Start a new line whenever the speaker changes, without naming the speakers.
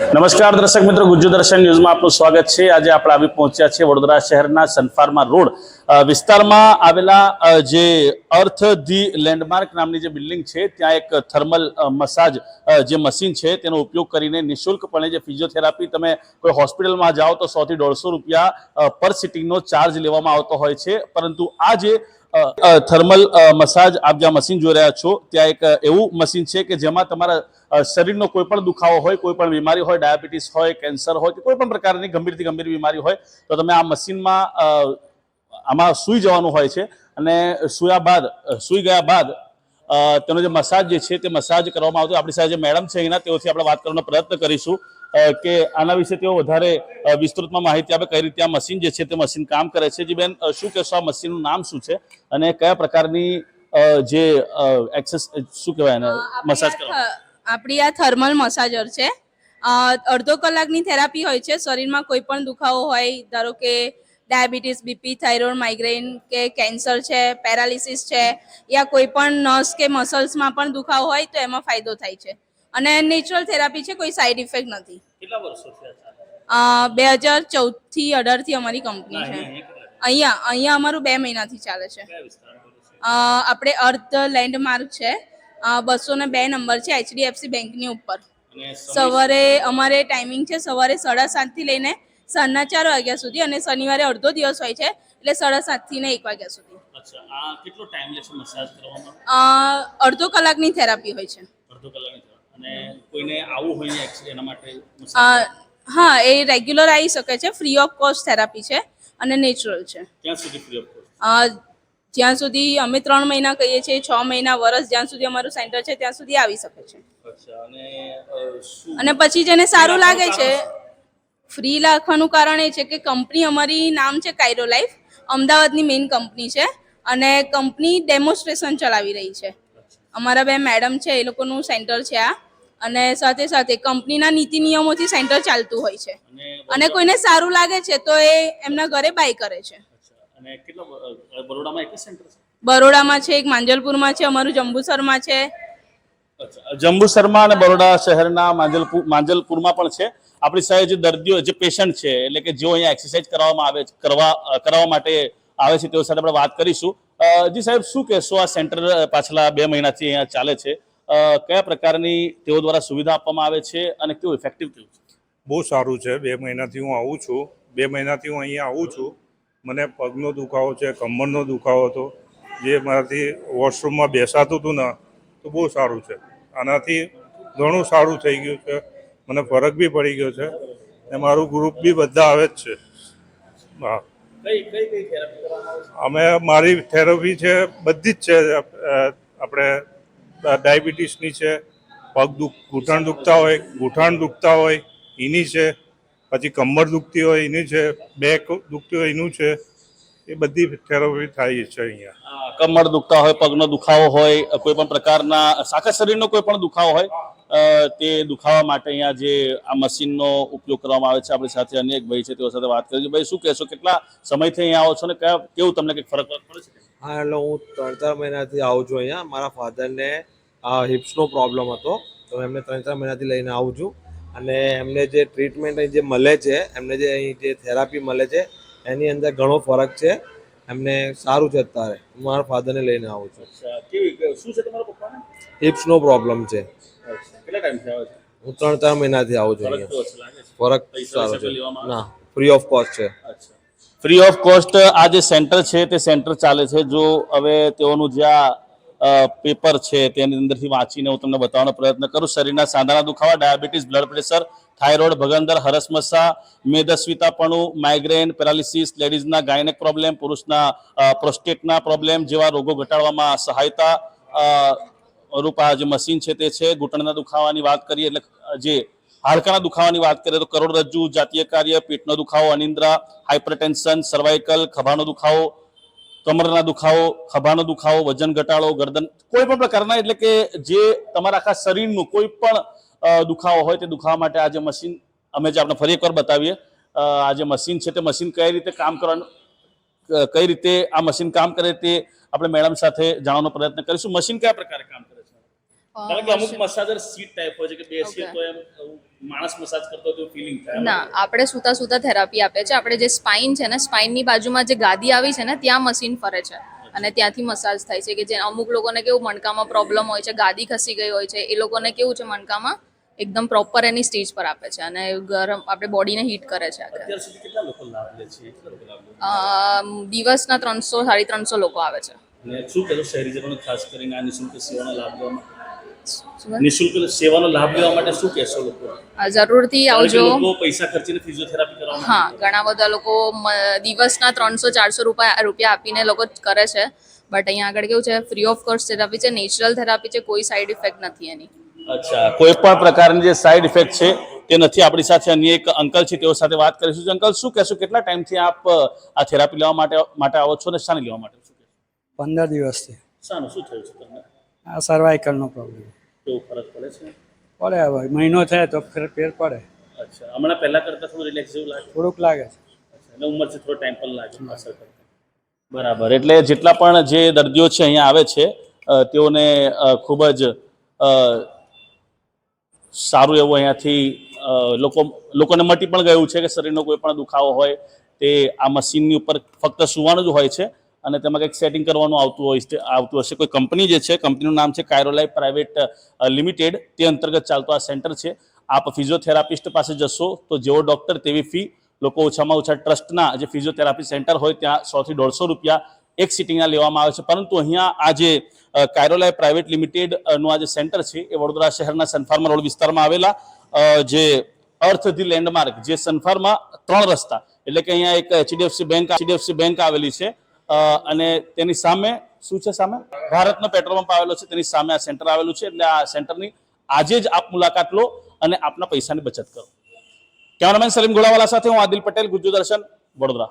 નમસ્કાર દર્શક મિત્રો, ગુજ્જુ દર્શન ન્યૂઝમાં આપનું સ્વાગત છે। આજે આપણે આવી પહોંચ્યા છે વડોદરા શહેરના સનફાર્મા રોડ વિસ્તારમાં આવેલા જે અર્થ ધી લેન્ડમાર્ક નામની જે બિલ્ડિંગ છે ત્યાં એક થર્મલ મસાજ જે મશીન છે તેનો ઉપયોગ કરીને નિઃશુલ્કપણે જે ફિઝિયોથેરાપી તમે કોઈ હોસ્પિટલમાં જાઓ તો 100 થી 150 રૂપિયા પર સિટિંગનો ચાર્જ લેવામાં આવતો હોય છે, પરંતુ આ જે થર્મલ મસાજ આપ જ્યાં મશીન જોઈ રહ્યા છો ત્યાં એક એવું મશીન છે કે જેમાં તમારા શરીરનો કોઈ પણ દુખાવો હોય, કોઈ પણ બીમારી હોય, ડાયાબિટીસ હોય, કેન્સર હોય કે કોઈ પણ પ્રકારની ગંભીરથી ગંભીર બીમારી હોય તો તમે આ મશીનમાં આમાં સૂઈ જવાનું હોય છે અને સૂઈ ગયા બાદ તેનો જે મસાજ જે છે તે મસાજ કરવામાં આવતો। આપણી સાથે જે મેડમ છે અહીંના તેઓથી આપણે વાત કરવાનો પ્રયત્ન કરીશું કે આના વિશે તેઓ વધારે વિસ્તૃતમાં માહિતી આપે, કઈ રીતે આ મશીન જે છે તે મશીન કામ કરે છે। જી બેન, શું કહેશો, આ મશીનનું નામ શું છે અને કયા પ્રકારની જે એક્સેસ શું કહેવાય એને મસાજ કરવા?
આપણી આ થર્મલ મસાજર છે। અડધો કલાકની થેરાપી હોય છે। શરીરમાં કોઈ પણ દુખાવો હોય, ધારો કે ડાયાબિટીસ, બીપી, થાઇરોઇડ, માઇગ્રેન કે કેન્સર છે, પેરાલિસિસ છે યા કોઈ પણ નસ કે મસલ્સમાં પણ દુખાવો હોય તો એમાં ફાયદો થાય છે અને નેચરલ થેરાપી છે, કોઈ સાઈડ ઇફેક્ટ નથી।
કેટલા વર્ષોથી
2014 થી 18 થી અમારી કંપની છે। અહીંયા અમારું 2 મહિનાથી ચાલે છે। આપણે અર્થ લેન્ડમાર્ક છે, 202 નંબર છે, HDFC બેંકની ઉપર। સવારે અમારે ટાઈમિંગ છે સવારે 7:30 થી લઈને સાંજના 4 વાગ્યા સુધી અને શનિવારે અડધો દિવસ હોય છે એટલે 7:30 થી 1 વાગ્યા સુધી।
અચ્છા, આ કેટલો ટાઈમ લે છે મસાજ કરવામાં?
અડધો કલાકની થેરાપી હોય છે।
અડધો કલાકની અને કોઈને આવું હોય એના માટે
હા, એ રેગ્યુલર આવી શકે છે। ફ્રી ઓફ કોસ્ટ થેરાપી છે અને નેચરલ છે।
ક્યાં સુધી ફ્રી ઓફ કોસ્ટ?
જ્યાં સુધી અમે 3 મહિના કહીએ છીએ, 6 મહિના, વર્ષ, જ્યાં સુધી અમારું સેન્ટર છે ત્યાં સુધી આવી શકે છે।
અચ્છા,
અને પછી જેને સારું લાગે છે, ફ્રી રાખવાનું કારણ એ છે કે કંપની અમારી નામ છે કાયરો લાઈફ, અમદાવાદની મેઇન કંપની છે અને કંપની ડેમોન્સ્ટ્રેશન ચલાવી રહી છે। અમારા 2 મેડમ છે, એ લોકોનું સેન્ટર છે આ, અને સાથે સાથે કંપનીના નીતિ નિયમોથી સેન્ટર ચાલતું હોય છે અને કોઈને સારું લાગે છે તો એ એમના ઘરે બાય કરે છે।
અને કેટલો બરોડામાં એક સેન્ટર છે?
બરોડામાં છે, એક માંજલપુરમાં છે, અમારું જંબુસરમાં છે।
જંબુસરમાં અને બરોડા શહેરના માંજલપુરમાં પણ છે। આપણી સાથે જે દર્દીઓ, જે પેશન્ટ છે, એટલે કે જેઓ અહીંયા એક્સરસાઇઝ કરવા માટે આવે છે તેઓ સાથે આપણે વાત કરીશું। જી સાહેબ, શું કહેશો, આ સેન્ટર પાછલા 2 મહિનાથી અહીંયા ચાલે છે, કયા પ્રકારની તેઓ દ્વારા સુવિધા આપવામાં આવે છે અને કેવું ઇફેક્ટિવ થયું છે?
બહુ સારું છે। 2 મહિનાથી હું આવું છું। 2 મહિનાથી હું અહીંયા આવું છું। મને પગનો દુખાવો છે, કમરનો દુખાવો હતો, જે મારાથી વોશરૂમમાં બેસાતું હતું ને, તો બહુ સારું છે। આનાથી ઘણું સારું થઈ ગયું છે, મને ફરક બી પડી ગયો છે ને મારું ગ્રુપ બી બધા આવે જ છે। હા, અમે મારી થેરાપી છે બધી જ છે। આપણે ડાયાબિટીસની છે, ઘૂંટણ દુખતા હોય એની છે, પછી કમર દુખતી હોય એની છે, બેક દુખતી હોય એનું છે, એ બધી થેરાપી થાય છે અહીંયા।
કમર દુખતા હોય, પગનો દુખાવો હોય, કોઈ પણ પ્રકારના આખા શરીરનો કોઈ પણ દુખાવો હોય તે દુખાવા માટે અહીંયા જે આ મશીનનો ઉપયોગ કરવામાં આવે છે। આપણી સાથે અન્ય એક ભાઈ છે, તેઓ સાથે વાત કરીશું। ભાઈ, શું કહેશો, કેટલા સમયથી અહીંયા આવો છો ને કેવું તમને કંઈક ફરક પડે છે?
હા, એટલે હું 3-4 મહિનાથી આવું છું અહીંયા। મારા ફાધરને હિપ્સનો પ્રોબ્લેમ હતો, તો એમને 3-4 મહિનાથી લઈને આવું છું અને એમને જે ટ્રીટમેન્ટ અહીં જે મળે છે, એમને જે અહીં જે થેરાપી મળે છે એની અંદર ઘણો ફરક છે। એમને સારું છે અત્યારે। હું મારા ફાધરને લઈને આવું છું।
શું છે તમારા પપ્પાને?
હિપ્સનો પ્રોબ્લેમ છે।
કેટલા ટાઈમથી આવે છે?
હું 3-4 મહિનાથી આવું છું અહીંયા। ફરક સારો છે। ના, ફ્રી ઓફ કોસ્ટ છે।
ફ્રી ઓફ કોસ્ટ આ જે સેન્ટર છે તે સેન્ટર ચાલે છે। જો હવે તેઓનું જે આ પેપર છે તેની અંદરથી વાંચીને હું તમને બતાવવાનો પ્રયત્ન કરું। શરીરના સાંધાના દુખાવા, ડાયાબિટીસ, બ્લડ પ્રેશર, થાઇરોઇડ, ભગંદર, હરસમસા, મેદસ્વીતાપણું, માઇગ્રેન, પેરાલિસિસ, લેડીઝના ગાયનેક પ્રોબ્લેમ, પુરુષના પ્રોસ્ટેટના પ્રોબ્લેમ જેવા રોગો ઘટાડવામાં સહાયતા રૂપ આ જે મશીન છે તે છે। ઘૂંટણના દુખાવાની વાત કરીએ, એટલે જે હાડકાના દુખાવાની વાત કરીએ તો કરોડરજ્જુ, જાતીય કાર્ય, પેટનો દુખાવો, અનિદ્રા, હાઇપરટેન્શન, સર્વાઇકલ, ખભાનો દુખાવો, કમરના દુખાવો, ખભાનો દુખાવો, વજન ઘટાડો, ગરદન, કોઈ પણ પ્રકારના, એટલે કે જે તમારા આખા શરીરનું કોઈ પણ દુખાવો હોય તે દુખાવા માટે આ જે મશીન અમે જે આપણે ફરી એકવાર બતાવીએ। આ જે મશીન છે તે મશીન કઈ રીતે કામ કરવાનું, કઈ રીતે આ મશીન કામ કરે તે આપણે મેડમ સાથે જાણવાનો પ્રયત્ન કરીશું। મશીન કયા પ્રકારે કામ કરે છે? કારણ કે અમુક મસાજર સીટ ટાઈપ હોય છે કે બેસીએ તો એમ માણસ મસાજ કરતો હોય તો ફિલિંગ થાય?
ના, આપણે સૂતા સૂતા થેરાપી આપે છે. આપણે જે સ્પાઇન છે ને, સ્પાઇનની બાજુમાં જે ગાદી આવી છે ને, ત્યાં મશીન ફરે છે અને ત્યાંથી મસાજ થાય છે. કે જે અમુક લોકોને કેવું મણકામાં પ્રોબ્લેમ હોય છે, ગાદી ખસી ગઈ હોય છે, એ લોકોને કેવું છે મણકામાં એકદમ પ્રોપર એની સ્ટેજ પર આપે છે અને ગરમ આપણે બોડીને હીટ કરે છે.
અત્યાર સુધી કેટલા લોકો લાભ લે છે? કેટલા લોકો લાભ લે છે?
દિવસના 300-350 લોકો આવે છે.
અને શું કહેશો શહેરીજનોને ખાસ કરીને આ નિઃશુલ્ક સેવાનો લાભ લેવા માટે?
શું?
નિઃશુલ્ક સેવાનો લાભ લેવા માટે શું કહેશો લોકો?
જરૂરથી
કારણ કે
આવજો.
લોકો પૈસા ખર્ચીને ફિઝિયોથેરાપી કરવા
હા, ઘણા બધા લોકો દિવસના 300-400 રૂપિયા આપીને લોકો કરે છે. બટ અહીંયા આગળ કેવું છે, ફ્રી ઓફ કોસ્ટ થેરાપી છે, નેચરલ થેરાપી છે, કોઈ સાઈડ ઇફેક્ટ નથી એની.
અચ્છા, કોઈ પણ પ્રકારની જે સાઈડ ઇફેક્ટ છે તે નથી. આપણી સાથે અન્ય એક અંકલ છે, તેઓ સાથે વાત કરીશું. અંકલ, શું કહેશો, કેટલા ટાઈમથી આપ આ થેરાપી લેવા માટે આવો છો અને શાને લેવા માટે? શું કહેશો?
15 દિવસથી.
શાનું શું થયું છે તમને?
આ સર્વાઇકલનો પ્રોબ્લેમ.
કેવું ફરક પડે છે?
પડે, હવે મહિનો થાય તો ફેર પડે.
અચ્છા, હમણાં પહેલા કરતાં થોડું રિલેક્સ જેવું લાગે?
થોડુંક લાગે છે.
અચ્છા, એટલે ઉંમરથી થોડો ટાઈમ પણ લાગે અસર કરતા. બરાબર. એટલે જેટલા પણ જે દર્દીઓ છે અહીંયા આવે છે તેઓને ખૂબ જ સારું એવું અહીંયાથી લોકોને મટી પણ ગયું છે કે શરીરનો કોઈ પણ દુખાવો હોય તે આ મશીનની ઉપર ફક્ત સુવાનું જ હોય છે અને તેમાં કંઈક સેટિંગ કરવાનું આવતું હશે. કોઈ કંપની જે છે, કંપનીનું નામ છે કાયરોલાઇફ પ્રાઇવેટ લિમિટેડ, તે અંતર્ગત ચાલતું આ સેન્ટર છે. આપ ફિઝિયોથેરાપિસ્ટ પાસે જશો તો જેવો ડૉક્ટર તેવી ફી. લોકો ઓછામાં ઓછા ટ્રસ્ટના જે ફિઝિયોથેરાપી સેન્ટર હોય ત્યાં 100 થી 150 રૂપિયા એક સિટિંગના લેવામાં આવે છે. પરંતુ અહીંયા આ જે કાયરોલાઇફ પ્રાઇવેટ લિમિટેડનું આ જે સેન્ટર છે એ વડોદરા શહેરના સનફાર્મા રોડ વિસ્તારમાં આવેલા જે અર્થ ધી લેન્ડમાર્ક, જે સનફાર્મા 3 રસ્તા, એટલે કે અહીંયા એક એચડીએફસી બેંક આવેલી છે અને તેની સામે શું છે? સામે ભારતનો પેટ્રોલ પંપ આવેલો છે, તેની સામે આ સેન્ટર આવેલું છે. એટલે આ સેન્ટરની આજે જ આપ મુલાકાત લો અને આપના પૈસાની બચત કરો. કેમેરામેન સલીમ ગોળાવાલા સાથે હું આદિલ પટેલ, ગુજ્જુ દર્શન, વડોદરા.